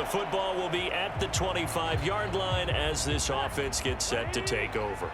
the football will be at the 25-yard line as this offense gets set to take over.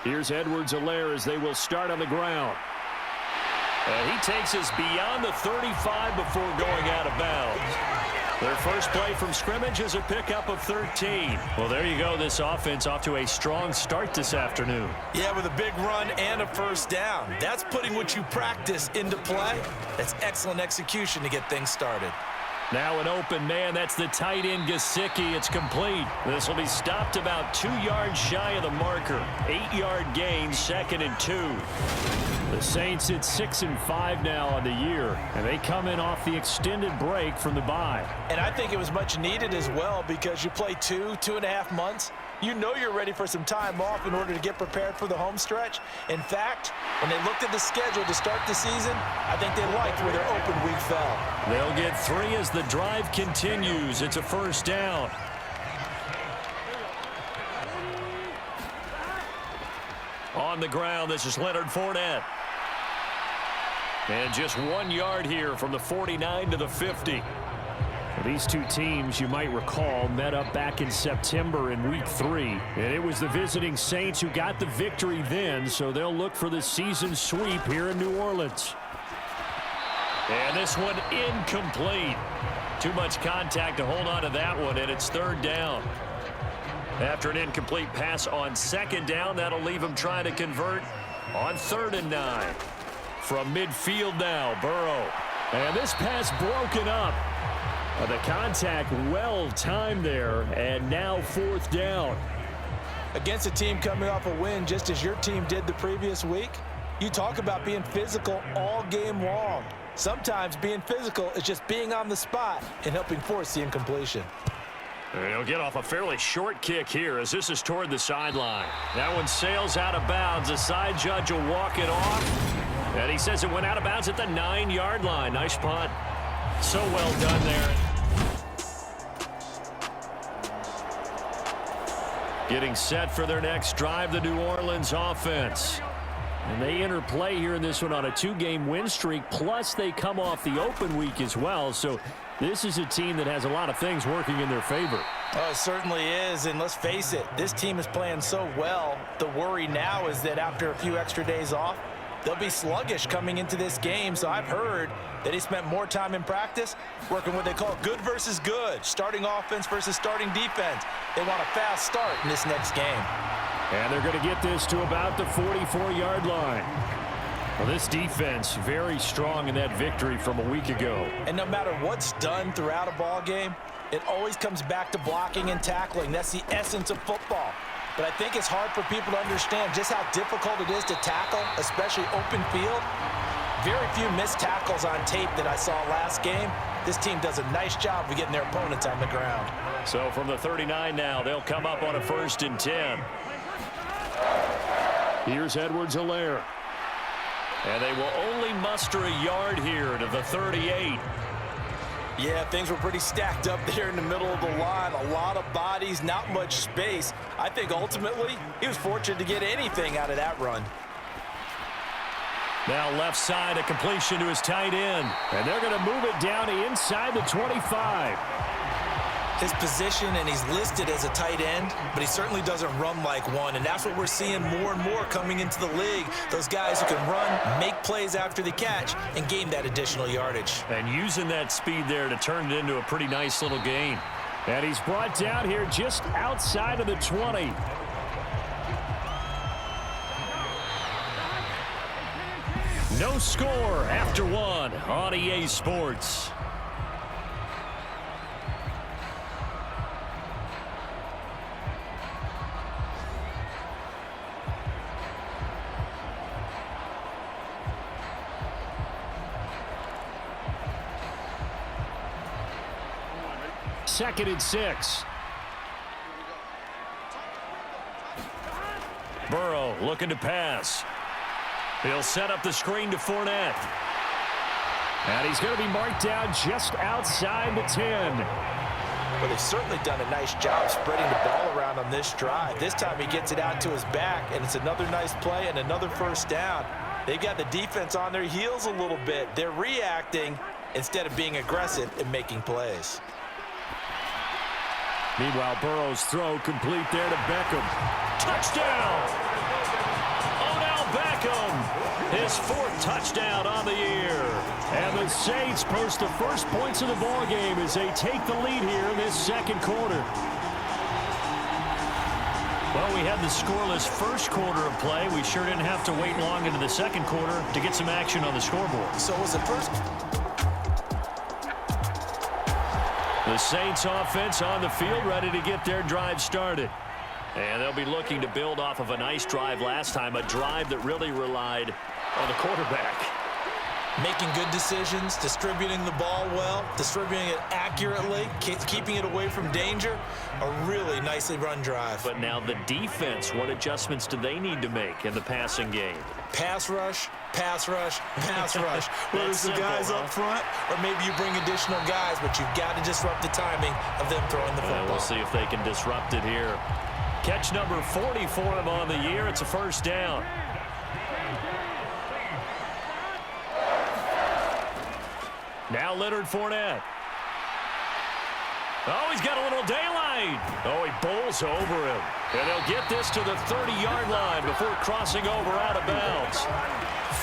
Here's Edwards-Helaire as they will start on the ground. And he takes us beyond the 35 before going out of bounds. Their first play from scrimmage is a pickup of 13. Well, there you go. This offense off to a strong start this afternoon. Yeah, with a big run and a first down. That's putting what you practice into play. That's excellent execution to get things started. Now an open man. That's the tight end, Gesicki. It's complete. This will be stopped about 2 yards shy of the marker. 8-yard gain, 2nd and 2. The Saints at 6-5 now on the year, and they come in off the extended break from the bye. And I think it was much needed as well because you play 2.5 months. You know you're ready for some time off in order to get prepared for the home stretch. In fact, when they looked at the schedule to start the season, I think they liked where their open week fell. They'll get 3 as the drive continues. It's a first down. On the ground, this is Leonard Fournette. And just 1 yard here from the 49 to the 50. These two teams, you might recall, met up back in September in Week 3. And it was the visiting Saints who got the victory then, so they'll look for the season sweep here in New Orleans. And this one incomplete. Too much contact to hold on to that one, and it's 3rd down. After an incomplete pass on 2nd down, that'll leave him trying to convert on 3rd and 9. From midfield now, Burrow. And this pass broken up. The contact well timed there, and now 4th down. Against a team coming off a win just as your team did the previous week, you talk about being physical all game long. Sometimes being physical is just being on the spot and helping force the incompletion. He'll get off a fairly short kick here as this is toward the sideline. That one sails out of bounds. The side judge will walk it off. And he says it went out of bounds at the 9-yard line. Nice punt. So well done there. Getting set for their next drive, the New Orleans offense. And they enter play here in this one on a 2-game win streak, plus they come off the open week as well. So this is a team that has a lot of things working in their favor. Oh, it certainly is, and let's face it, this team is playing so well. The worry now is that after a few extra days off, they'll be sluggish coming into this game. So I've heard that he spent more time in practice working what they call good versus good, starting offense versus starting defense. They want a fast start in this next game. And they're going to get this to about the 44-yard line. Well, this defense very strong in that victory from a week ago. And no matter what's done throughout a ball game, it always comes back to blocking and tackling. That's the essence of football. But I think it's hard for people to understand just how difficult it is to tackle, especially open field. Very few missed tackles on tape that I saw last game. This team does a nice job of getting their opponents on the ground. So from the 39 now, they'll come up on a 1st and 10. Here's Edwards-Helaire. And they will only muster a yard here to the 38. Yeah, things were pretty stacked up there in the middle of the line. A lot of bodies, not much space. I think ultimately he was fortunate to get anything out of that run. Now left side, a completion to his tight end. And they're going to move it down to inside the 25. His position, and he's listed as a tight end, but he certainly doesn't run like one, and that's what we're seeing more and more coming into the league. Those guys who can run, make plays after the catch, and gain that additional yardage. And using that speed there to turn it into a pretty nice little gain. And he's brought down here just outside of the 20. No score after one on EA Sports. Second and 6. Burrow looking to pass. He'll set up the screen to Fournette. And he's going to be marked down just outside the 10. But they've certainly done a nice job spreading the ball around on this drive. This time he gets it out to his back, and it's another nice play and another first down. They've got the defense on their heels a little bit. They're reacting instead of being aggressive and making plays. Meanwhile, Burrow's throw complete there to Beckham. Touchdown! Odell Beckham, his fourth touchdown on the year. And the Saints post the first points of the ball game as they take the lead here in this second quarter. Well, we had the scoreless first quarter of play. We sure didn't have to wait long into the second quarter to get some action on the scoreboard. So it was the first... The Saints offense on the field, ready to get their drive started. And they'll be looking to build off of a nice drive last time, a drive that really relied on the quarterback. Making good decisions, distributing the ball well, distributing it accurately, keeping it away from danger. A really nicely run drive. But now the defense, what adjustments do they need to make in the passing game? Pass rush, pass rush, pass rush. Whether it's the guys up front or maybe you bring additional guys, but you've got to disrupt the timing of them throwing the football. We'll see if they can disrupt it here. Catch number 40 for him on the year. It's a first down. Now Leonard Fournette. Oh, he's got a little daylight. Oh, he bowls over him. And they'll get this to the 30-yard line before crossing over out of bounds.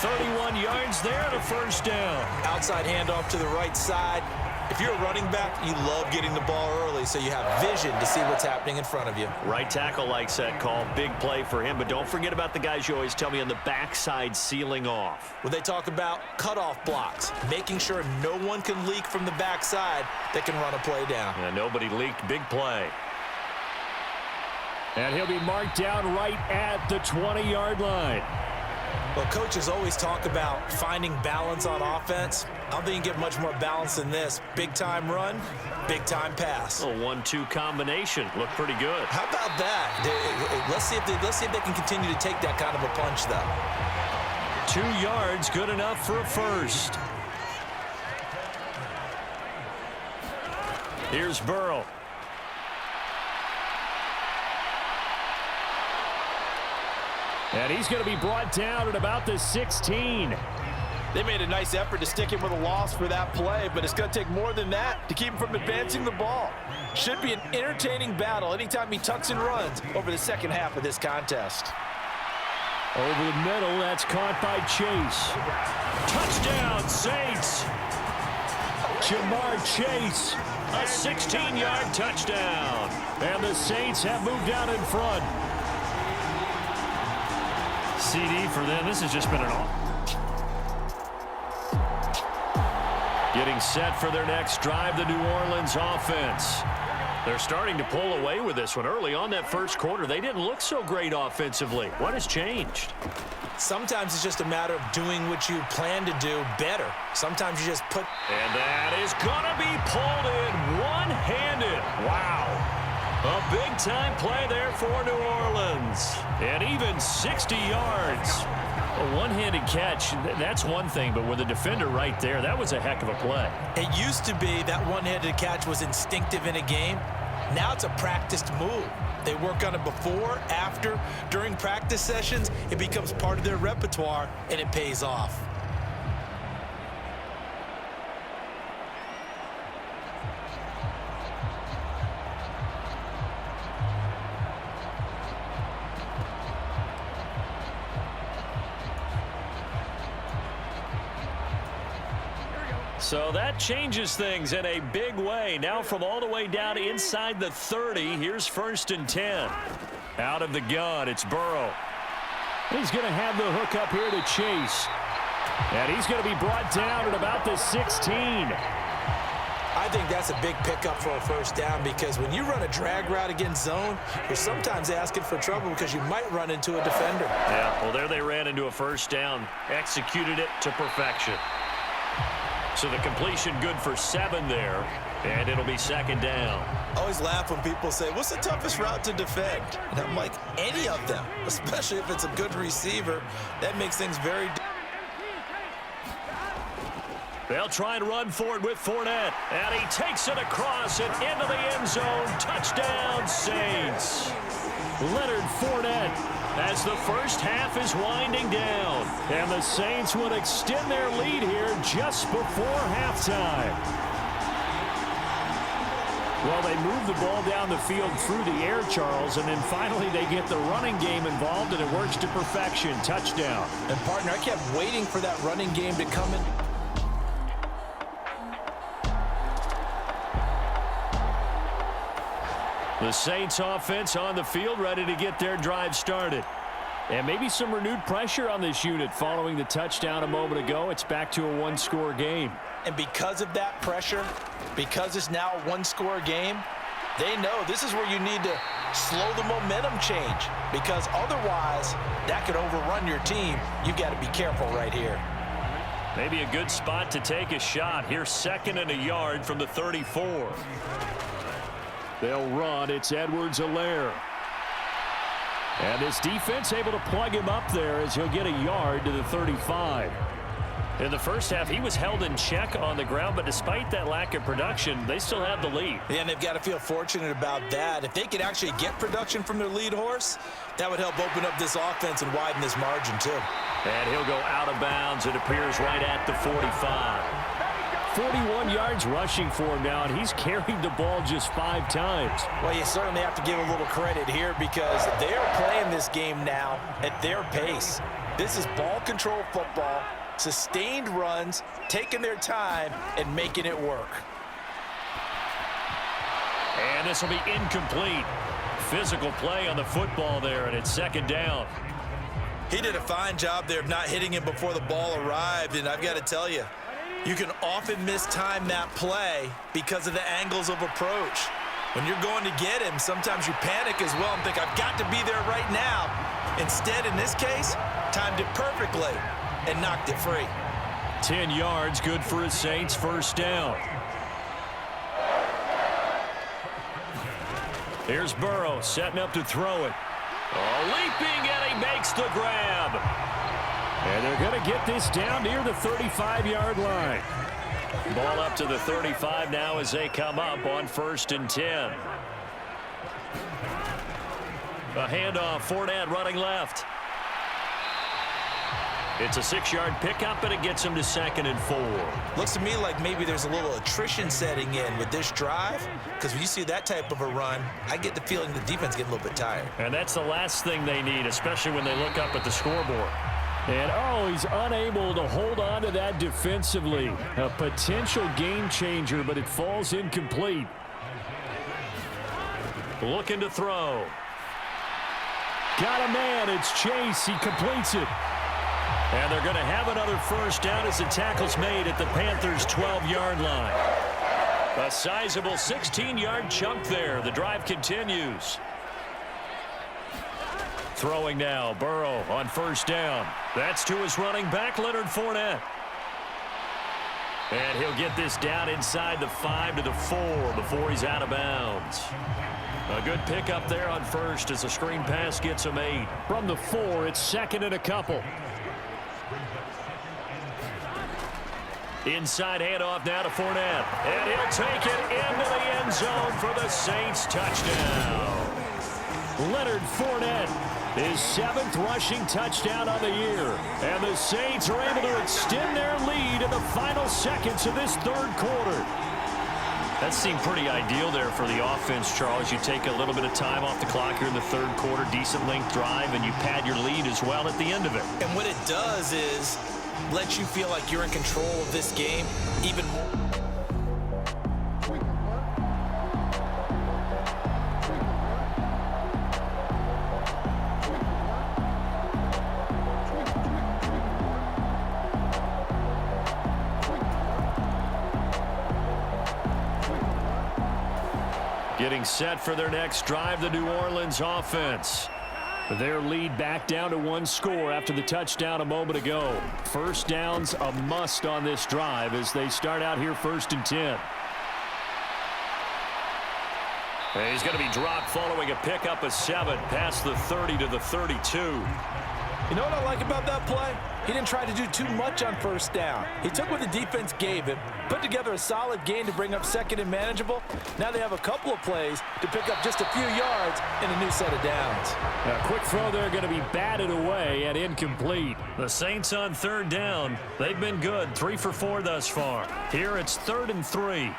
31 yards there and a first down. Outside handoff to the right side. If you're a running back, you love getting the ball early so you have vision to see what's happening in front of you. Right tackle likes that call. Big play for him. But don't forget about the guys you always tell me on the backside sealing off. When they talk about cutoff blocks, making sure no one can leak from the backside that can run a play down. And nobody leaked. Big play. And he'll be marked down right at the 20-yard line. Well, coaches always talk about finding balance on offense. I don't think you get much more balance than this. Big-time run, big-time pass. A 1-2 combination. Looked pretty good. How about that? Let's see if they can continue to take that kind of a punch, though. 2 yards, good enough for a first. Here's Burrow. And he's going to be brought down at about the 16. They made a nice effort to stick him with a loss for that play, but it's going to take more than that to keep him from advancing the ball. Should be an entertaining battle anytime he tucks and runs over the second half of this contest. Over the middle, that's caught by Chase. Touchdown, Saints. Jamar Chase. A 16-yard touchdown. And the Saints have moved out in front. CD for them. This has just been an all. Getting set for their next drive, the New Orleans offense. They're starting to pull away with this one. Early on that first quarter, they didn't look so great offensively. What has changed? Sometimes it's just a matter of doing what you plan to do better. Sometimes you just put... And that is going to be pulled in one-handed. Wow. A big-time play there for New Orleans. And even 60 yards. A one-handed catch, that's one thing, but with a defender right there, that was a heck of a play. It used to be that one-handed catch was instinctive in a game. Now it's a practiced move. They work on it before, after, during practice sessions. It becomes part of their repertoire, and it pays off. So that changes things in a big way. Now from all the way down inside the 30, here's 1st and 10. Out of the gun, it's Burrow. He's going to have the hook up here to Chase. And he's going to be brought down at about the 16. I think that's a big pickup for a first down because when you run a drag route against zone, you're sometimes asking for trouble because you might run into a defender. Yeah, well, there they ran into a first down, executed it to perfection. So the completion good for 7 there, and it'll be 2nd down. I always laugh when people say, what's the toughest route to defend? And I'm like, any of them, especially if it's a good receiver. That makes things very They'll try and run for it with Fournette. And he takes it across and into the end zone. Touchdown, Saints. Leonard Fournette as the first half is winding down. And the Saints would extend their lead here just before halftime. Well, they move the ball down the field through the air, Charles, and then finally they get the running game involved, and it works to perfection. Touchdown. And, partner, I kept waiting for that running game to come in. The Saints offense on the field, ready to get their drive started. And maybe some renewed pressure on this unit following the touchdown a moment ago. It's back to a one-score game. And because of that pressure, because it's now a one-score game, they know this is where you need to slow the momentum change, because otherwise that could overrun your team. You've got to be careful right here. Maybe a good spot to take a shot. Here's 2nd and a yard from the 34. They'll run. It's Edwards-Helaire. And this defense able to plug him up there as he'll get a yard to the 35. In the first half, he was held in check on the ground, but despite that lack of production, they still have the lead. Yeah, and they've got to feel fortunate about that. If they could actually get production from their lead horse, that would help open up this offense and widen this margin too. And he'll go out of bounds. It appears right at the 45. 41 yards rushing for him now, and he's carried the ball just 5 times. Well, you certainly have to give a little credit here because they're playing this game now at their pace. This is ball control football, sustained runs, taking their time, and making it work. And this will be incomplete. Physical play on the football there, and it's 2nd down. He did a fine job there of not hitting him before the ball arrived, and I've got to tell you, you can often mistime that play because of the angles of approach. When you're going to get him, sometimes you panic as well and think, I've got to be there right now. Instead, in this case, timed it perfectly and knocked it free. 10 yards, good for his Saints, 1st down. Here's Burrow setting up to throw it. Oh, leaping, and he makes the grab. And they're going to get this down near the 35-yard line. Ball up to the 35 now as they come up on 1st and 10. A handoff, Fournette running left. It's a 6-yard pickup, and it gets him to 2nd and 4. Looks to me like maybe there's a little attrition setting in with this drive, because when you see that type of a run, I get the feeling the defense getting a little bit tired. And that's the last thing they need, especially when they look up at the scoreboard. And, oh, he's unable to hold on to that defensively. A potential game changer, but it falls incomplete. Looking to throw. Got a man. It's Chase. He completes it. And they're going to have another 1st down as the tackle's made at the Panthers' 12-yard line. A sizable 16-yard chunk there. The drive continues. Throwing now, Burrow on 1st down. That's to his running back, Leonard Fournette. And he'll get this down inside the 5 to the 4 before he's out of bounds. A good pickup there on 1st as the screen pass gets him 8. From the 4, it's 2nd and a couple. Inside handoff now to Fournette. And he'll take it into the end zone for the Saints touchdown. Leonard Fournette, his 7th rushing touchdown on the year. And the Saints are able to extend their lead in the final seconds of this 3rd quarter. That seemed pretty ideal there for the offense, Charles. You take a little bit of time off the clock here in the 3rd quarter, decent length drive, and you pad your lead as well at the end of it. And what it does is let you feel like you're in control of this game even more. Getting set for their next drive, the New Orleans offense. Their lead back down to 1 score after the touchdown a moment ago. 1st down's a must on this drive as they start out here 1st and 10. And he's going to be dropped following a pickup of 7 past the 30 to the 32. You know what I like about that play? He didn't try to do too much on first down. He took what the defense gave him, put together a solid gain to bring up second and manageable. Now they have a couple of plays to pick up just a few yards in a new set of downs. A quick throw there going to be batted away and incomplete. The Saints on third down. They've been good, 3 for 4 thus far. Here it's 3rd and 3.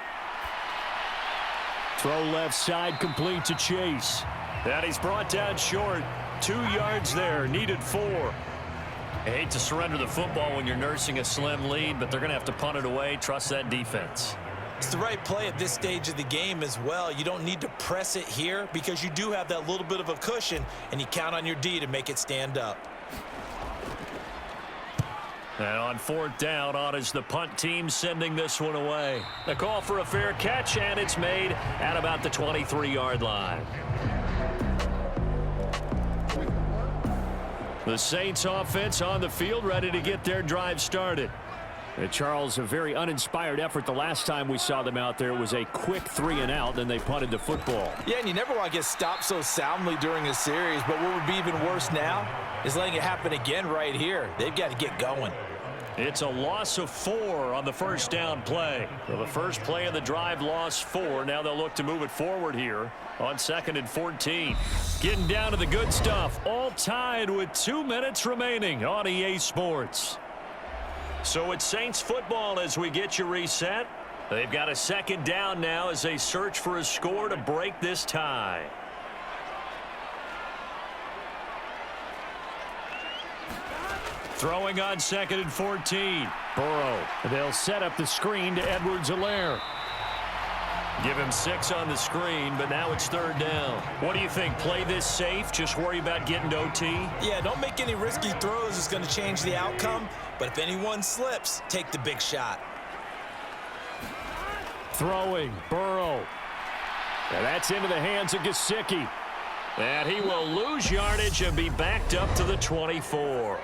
Throw left side complete to Chase. And he's brought down short. 2 yards there, needed 4. I hate to surrender the football when you're nursing a slim lead, but they're going to have to punt it away. Trust that defense. It's the right play at this stage of the game as well. You don't need to press it here because you do have that little bit of a cushion, and you count on your D to make it stand up. And on 4th down, on is the punt team sending this one away. The call for a fair catch, and it's made at about the 23-yard line. The Saints offense on the field, ready to get their drive started. And Charles, a very uninspired effort the last time we saw them out there. It was a quick 3 and out, then they punted the football. Yeah, and you never want to get stopped so soundly during a series, but what would be even worse now is letting it happen again right here. They've got to get going. It's a loss of 4 on the first down play. So the first play of the drive lost 4. Now they'll look to move it forward here on 2nd and 14. Getting down to the good stuff. All tied with 2 minutes remaining on EA Sports. So it's Saints football as we get you reset. They've got a 2nd down now as they search for a score to break this tie. Throwing on 2nd and 14. Burrow. They'll set up the screen to Edwards-Helaire. Give him 6 on the screen, but now it's 3rd down. What do you think? Play this safe? Just worry about getting to OT? Yeah, don't make any risky throws. It's going to change the outcome. But if anyone slips, take the big shot. Throwing. Burrow. And that's into the hands of Gesicki. And he will lose yardage and be backed up to the 24.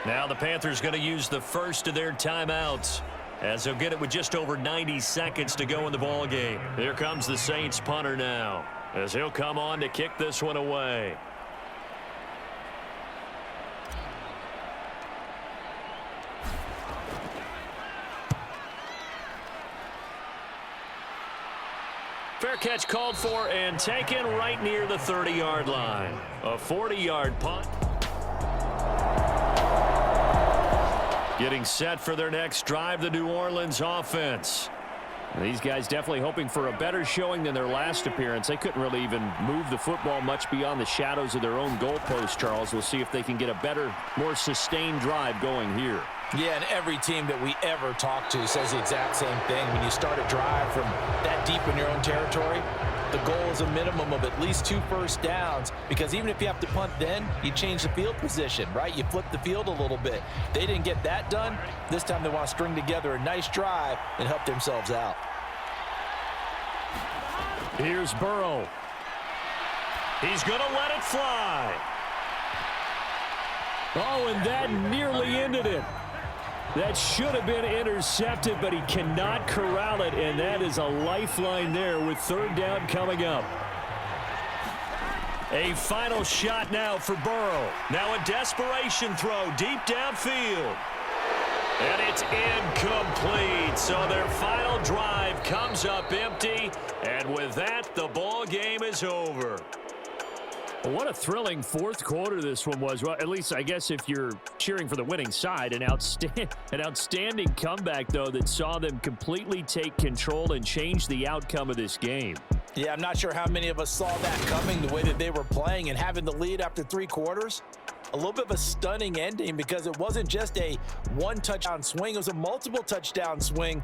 Now the Panthers going to use the first of their timeouts, as they'll get it with just over 90 seconds to go in the ball game. Here comes the Saints punter now, as he'll come on to kick this one away. Fair catch called for and taken right near the 30-yard line. A 40-yard punt. Getting set for their next drive, the New Orleans offense. These guys definitely hoping for a better showing than their last appearance. They couldn't really even move the football much beyond the shadows of their own goalpost, Charles. We'll see if they can get a better, more sustained drive going here. Yeah, and every team that we ever talk to says the exact same thing. When you start a drive from that deep in your own territory, the goal is a minimum of at least 2 first downs, because even if you have to punt then, you change the field position, right? You flip the field a little bit. They didn't get that done. This time they want to string together a nice drive and help themselves out. Here's Burrow. He's going to let it fly. Oh, and that nearly ended it. That should have been intercepted, but he cannot corral it, and that is a lifeline there with 3rd down coming up. A final shot now for Burrow. Now a desperation throw deep downfield. And it's incomplete. So their final drive comes up empty, and with that, the ball game is over. What a thrilling 4th quarter this one was. Well, at least I guess if you're cheering for the winning side, an outstanding comeback, though, that saw them completely take control and change the outcome of this game. Yeah, I'm not sure how many of us saw that coming, the way that they were playing and having the lead after 3 quarters. A little bit of a stunning ending, because it wasn't just a 1 touchdown swing. It was a multiple touchdown swing.